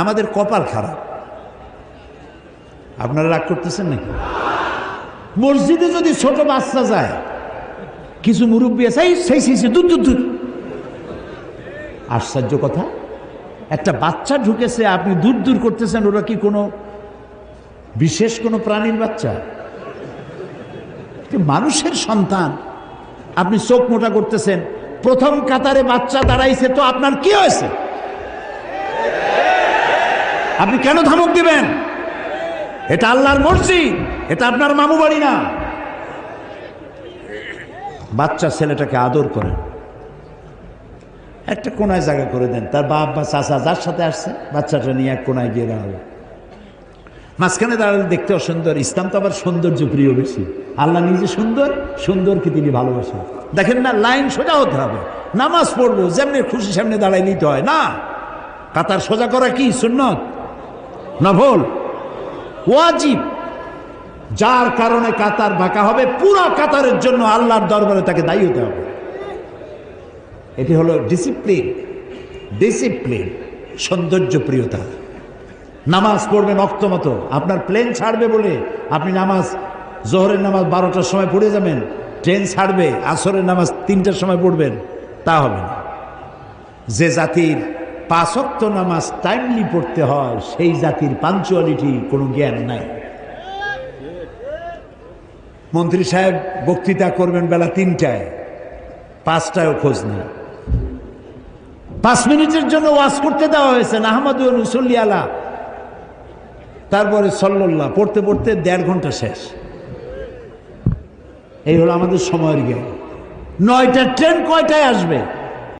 আমাদের কপাল খারাপ। আপনারা রাগ করতেছেন নাকি? মসজিদে যদি ছোট বাচ্চা যায়, কিছু মুরব্বী আছে সেই দূর দূর দূর। আশ্চর্য কথা, একটা বাচ্চা ঢুকেছে, আপনি দূর দূর করতেছেন। ওরা কি কোনো বিশেষ কোনো প্রাণীর বাচ্চা? মানুষের সন্তান, আপনি চোখ মোটা করতেছেন। প্রথম কাতারে বাচ্চা দাঁড়াইছে, তো আপনার কি হয়েছে? আপনি কেন ধমক দিবেন? এটা আল্লাহর মসজিদ, এটা আপনার মামু বাড়ি না। বাচ্চা ছেলেটাকে আদর করেন, একটা কোনায় জায়গা করে দেন। তার বাপ বা চাচা যার সাথে আসছে, বাচ্চাটা নিয়ে এক কোনায় গিয়ে দাঁড়াবে। মাঝখানে দাঁড়ালে দেখতে অসুন্দর। ইসলাম তো আবার সৌন্দর্য প্রিয় বেশি। আল্লাহ নিজে সুন্দর, সুন্দরকে তিনি ভালোবাসেন। দেখেন না, লাইন সোজা হতে হবে। নামাজ পড়বো যেমনি খুশি সামনে দাঁড়াই নিতে হয় না। কাতার সোজা করা কি সুন্নত? নফল, ওয়াজিব। যার কারণে কাতার বাঁকা হবে, পুরো কাতারের জন্য আল্লাহর দরবারে তাকে দায়ী হতে হবে। এটি হলো ডিসিপ্লিন। ডিসিপ্লিন, সৌন্দর্য প্রিয়তা। নামাজ পড়বেন অক্ত মতো। আপনার প্লেন ছাড়বে বলে আপনি নামাজ, জোহরের নামাজ 12টার সময় পড়ে যাবেন, ট্রেন ছাড়বে আসরের নামাজ 3টার সময় পড়বেন, তা হবে না। যে জাতির 5 ওয়াক্ত নামাজ টাইমলি পড়তে হয়, সেই জাতির পাঞ্চুয়ালিটি কোনো জ্ঞান নাই। মন্ত্রী সাহেব বক্তৃতা করবেন বেলা 3টায়, 5টায়ও খোঁজ নেই। 5 মিনিটের জন্য ওয়াজ করতে দেওয়া হয়েছে, আহমদ রসুল্লি আলা, তারপরে সাল্লাল্লাহ পড়তে পড়তে 1.5 ঘন্টা শেষ। এই হলো আমাদের সময়ের জ্ঞান। 9টার ট্রেন কয়টায় আসবে?